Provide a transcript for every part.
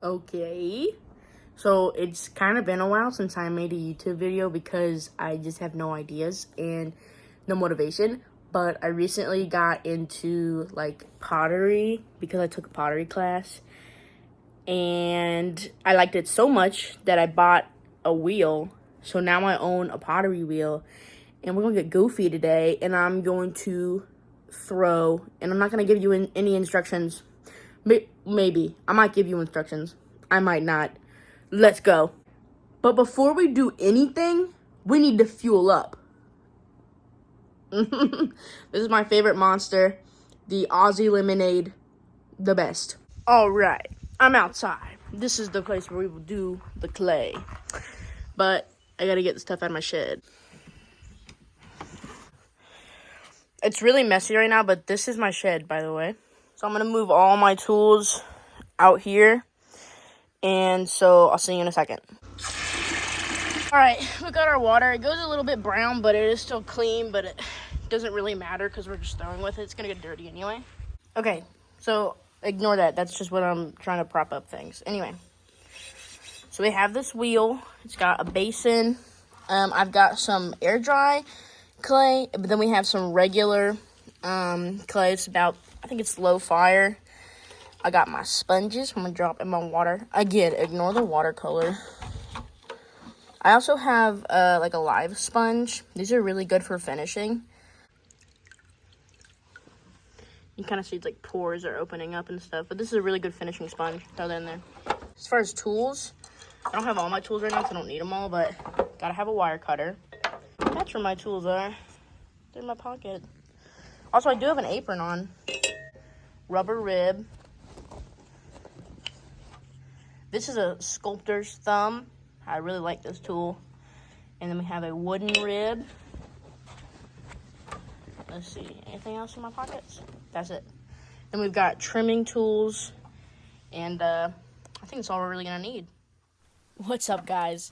Okay, so it's kind of been a while since I made a YouTube video because I just have no ideas and no motivation. But I recently got into like pottery because I took a pottery class, and I liked it so much that I bought a wheel. So now I own a pottery wheel, and we're gonna get goofy today, and I'm going to throw, and I'm not gonna give you any instructions. Maybe I might give you instructions, I might not. Let's go. But before we do anything, we need to fuel up. This is my favorite monster, the Aussie lemonade, the best. All right, I'm outside. This is the place where we will do the clay, but I gotta get the stuff out of my shed. It's really messy right now, but this is my shed, by the way. So I'm gonna move all my tools out here, and so I'll see you in a second. All right, we got our water. It goes a little bit brown, but it is still clean, but it doesn't really matter because we're just throwing with it. It's gonna get dirty anyway. Okay, so ignore that. That's just what I'm trying to prop up things. Anyway, so we have this wheel. It's got a basin. I've got some air dry clay, but then we have some regular clay. It's about, I think it's low fire. I got my sponges. I'm gonna drop in my water. Again, ignore the watercolor. I also have like a live sponge. These are really good for finishing. You kind of see like pores are opening up and stuff, but this is a really good finishing sponge. Throw that in there. As far as tools, I don't have all my tools right now because I don't need them all, but gotta have a wire cutter. That's where my tools are. They're in my pocket. Also, I do have an apron on. Rubber rib. This is a sculptor's thumb. I really like this tool. And then we have a wooden rib. Let's see, anything else in my pockets? That's it. Then we've got trimming tools. And I think that's all we're really gonna need. What's up, guys?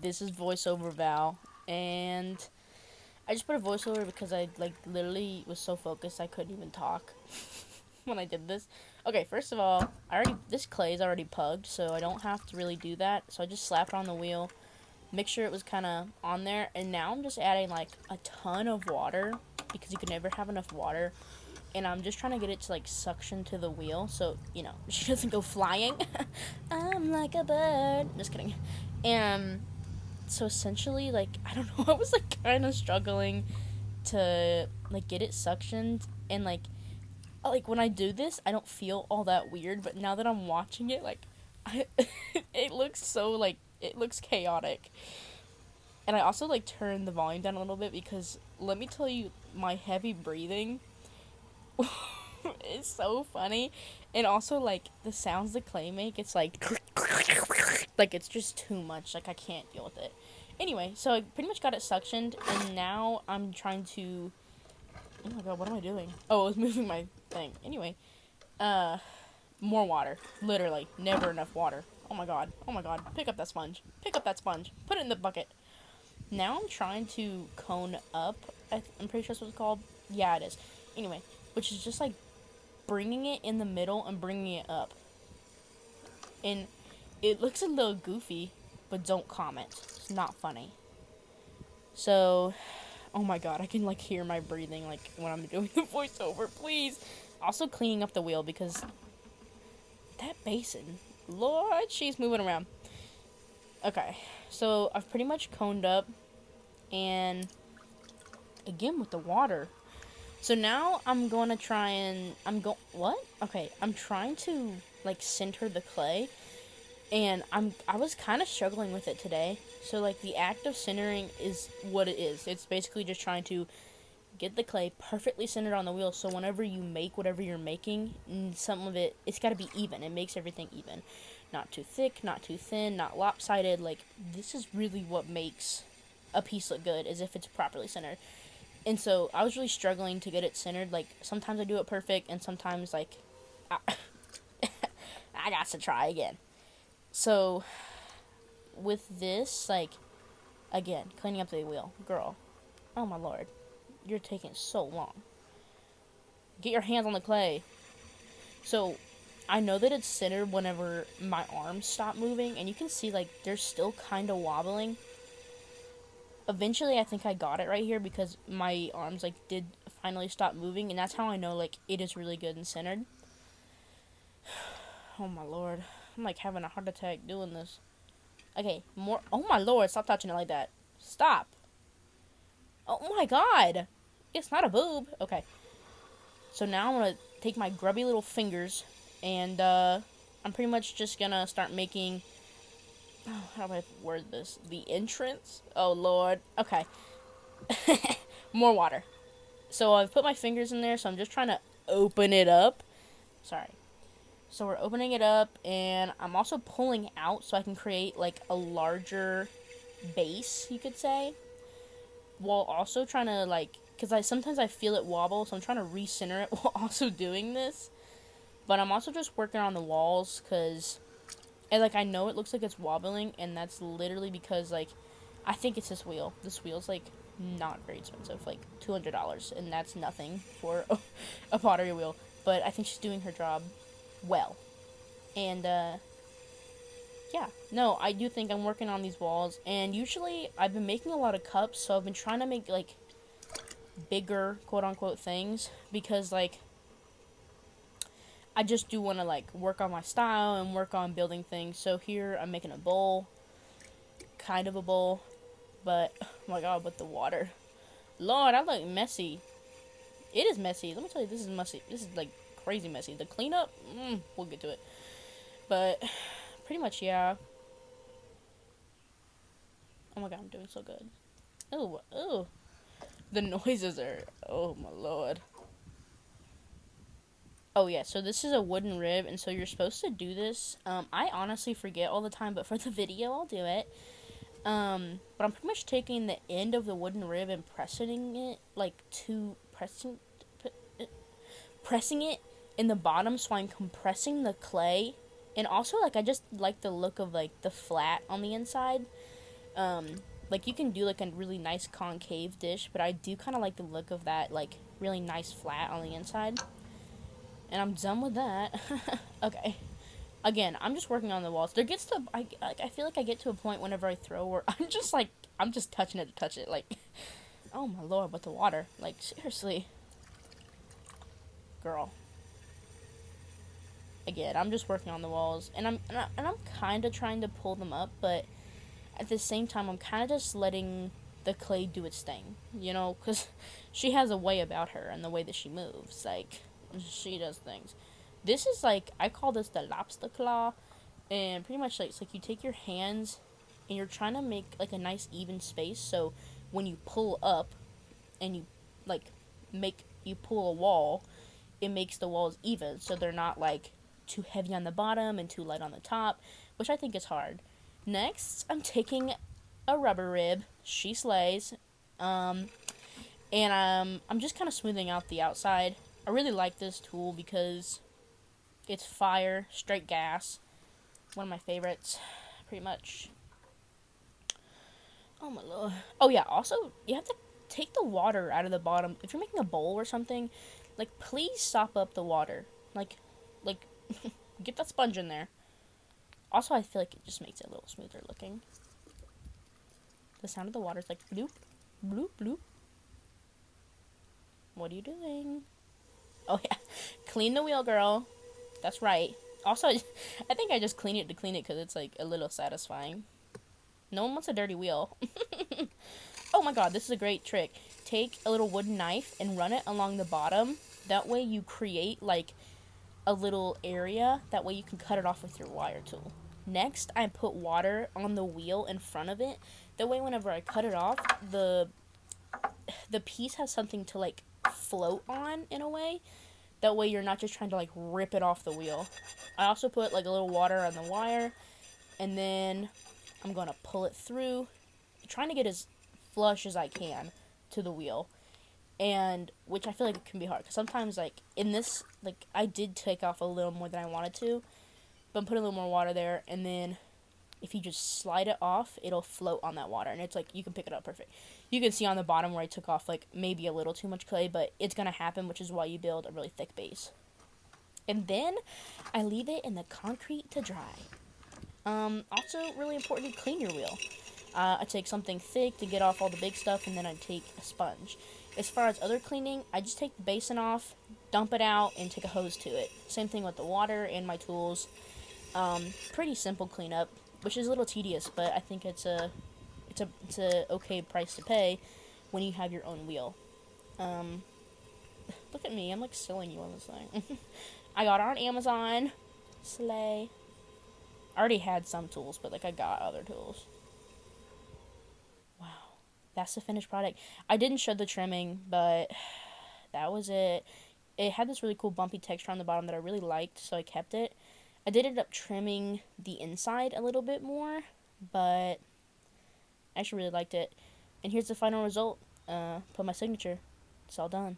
This is voiceover Val. And I just put a voiceover because I literally was so focused I couldn't even talk when I did this. Okay, first of all, this clay is already pugged, so I don't have to really do that. So I just slapped it on the wheel, make sure it was kind of on there, and now I'm just adding like a ton of water because you can never have enough water. And I'm just trying to get it to like suction to the wheel so, you know, she doesn't go flying. I'm like a bird. Just kidding. And so essentially, like, I don't know, I was like kind of struggling to like get it suctioned, and like when I do this, I don't feel all that weird, but now that I'm watching it, like, it looks so, like, it looks chaotic. And I also, like, turned the volume down a little bit because, let me tell you, my heavy breathing is so funny. And also, like, the sounds the clay make, it's like, it's just too much. Like, I can't deal with it. Anyway, so I pretty much got it suctioned, and now I'm trying to... Oh my god, what am I doing? Oh, I was moving my thing. Anyway, more water. Literally, never enough water. Oh my god. Oh my god. Pick up that sponge. Pick up that sponge. Put it in the bucket. Now I'm trying to cone up. I'm pretty sure that's what it's called. Yeah, it is. Anyway, which is just like bringing it in the middle and bringing it up. And it looks a little goofy, but don't comment. It's not funny. So... Oh my god, I can, like, hear my breathing, like, when I'm doing the voiceover, please. Also cleaning up the wheel, because that basin, Lord, she's moving around. Okay, so I've pretty much coned up, and, again, with the water. So now I'm going to try and, what? Okay, I'm trying to, like, center the clay, and I was kind of struggling with it today. So, like, the act of centering is what it is. It's basically just trying to get the clay perfectly centered on the wheel, so whenever you make whatever you're making, some of it, it's got to be even. It makes everything even. Not too thick, not too thin, not lopsided. Like, this is really what makes a piece look good, is if it's properly centered. And so, I was really struggling to get it centered. Like, sometimes I do it perfect, and sometimes, like, I got to try again. So, with this, like, again, cleaning up the wheel. Girl, oh my lord, you're taking so long. Get your hands on the clay. So, I know that it's centered whenever my arms stop moving, and you can see, like, they're still kind of wobbling. Eventually, I think I got it right here because my arms, like, did finally stop moving, and that's how I know, like, it is really good and centered. Oh, my Lord. I'm, like, having a heart attack doing this. Okay, more. Oh, my Lord, stop touching it like that. Stop. Oh, my God. It's not a boob. Okay. So now I'm going to take my grubby little fingers, and I'm pretty much just going to start making... Oh, how do I word this? The entrance? Oh, Lord. Okay. More water. So I've put my fingers in there, so I'm just trying to open it up. Sorry. So we're opening it up, and I'm also pulling out so I can create, like, a larger base, you could say. While also trying to, like, because sometimes I feel it wobble, so I'm trying to recenter it while also doing this. But I'm also just working on the walls, because, like, I know it looks like it's wobbling, and that's literally because, like, I think it's this wheel. This wheel's, like, not very expensive, like, $200, and that's nothing for a pottery wheel. But I think she's doing her job well. And, yeah. No, I do think I'm working on these walls, and usually I've been making a lot of cups, so I've been trying to make, like, bigger, quote-unquote, things, because, like, I just do want to, like, work on my style and work on building things. So here I'm making a bowl, kind of a bowl, but, oh my God, with the water. Lord, I look messy. It is messy. Let me tell you, this is messy. This is, like, crazy messy. The cleanup, we'll get to it. But, pretty much, yeah. Oh my God, I'm doing so good. Ooh, ooh. The noises are, oh my Lord. Oh yeah, so this is a wooden rib, and so you're supposed to do this. I honestly forget all the time, but for the video, I'll do it. But I'm pretty much taking the end of the wooden rib and pressing it, like, pressing it in the bottom, so I'm compressing the clay. And also, like, I just like the look of, like, the flat on the inside. Like, you can do, like, a really nice concave dish, but I do kind of like the look of that, like, really nice flat on the inside. And I'm done with that. Okay. Again, I'm just working on the walls. There gets to... I feel like I get to a point whenever I throw where I'm just, like... I'm just touching it to touch it. Like... Oh, my Lord, but the water. Like, seriously. Girl. Again, I'm just working on the walls. And I'm kind of trying to pull them up, but... At the same time, I'm kind of just letting the clay do its thing. You know? Because she has a way about her and the way that she moves. Like... She does things. This is like, I call this the lobster claw, and pretty much like, it's like you take your hands and you're trying to make like a nice even space, so when you pull up and you like you pull a wall, it makes the walls even, so they're not like too heavy on the bottom and too light on the top, which I think is hard. Next, I'm taking a rubber rib. She slays. And I'm just kind of smoothing out the outside. I really like this tool because it's fire, straight gas. One of my favorites, pretty much. Oh my Lord. Oh yeah, also, you have to take the water out of the bottom. If you're making a bowl or something, like, please sop up the water. Like, get that sponge in there. Also, I feel like it just makes it a little smoother looking. The sound of the water is like, bloop, bloop, bloop. What are you doing? Oh, yeah. Clean the wheel, girl. That's right. Also, I think I just clean it to clean it because it's, like, a little satisfying. No one wants a dirty wheel. Oh, my God. This is a great trick. Take a little wooden knife and run it along the bottom. That way you create, like, a little area. That way you can cut it off with your wire tool. Next, I put water on the wheel in front of it. That way whenever I cut it off, the piece has something to, like, float on in a way. That way you're not just trying to, like, rip it off the wheel. I also put, like, a little water on the wire, and then I'm going to pull it through, trying to get as flush as I can to the wheel, and which I feel like it can be hard, because sometimes, like, in this, like, I did take off a little more than I wanted to, but I'm putting a little more water there, and then if you just slide it off, it'll float on that water, and it's like, you can pick it up perfect. You can see on the bottom where I took off, like, maybe a little too much clay, but it's gonna happen, which is why you build a really thick base. And then I leave it in the concrete to dry. Also, really important to clean your wheel. I take something thick to get off all the big stuff, and then I take a sponge. As far as other cleaning, I just take the basin off, dump it out, and take a hose to it. Same thing with the water and my tools. Pretty simple cleanup, which is a little tedious, but I think it's a okay price to pay when you have your own wheel. Look at me, I'm like selling you on this thing. I got it on Amazon. Slay. I already had some tools, but like I got other tools. Wow, that's the finished product. I didn't show the trimming, but that was it. It had this really cool bumpy texture on the bottom that I really liked, so I kept it. I did end up trimming the inside a little bit more, but I actually really liked it. And here's the final result. Put my signature. It's all done.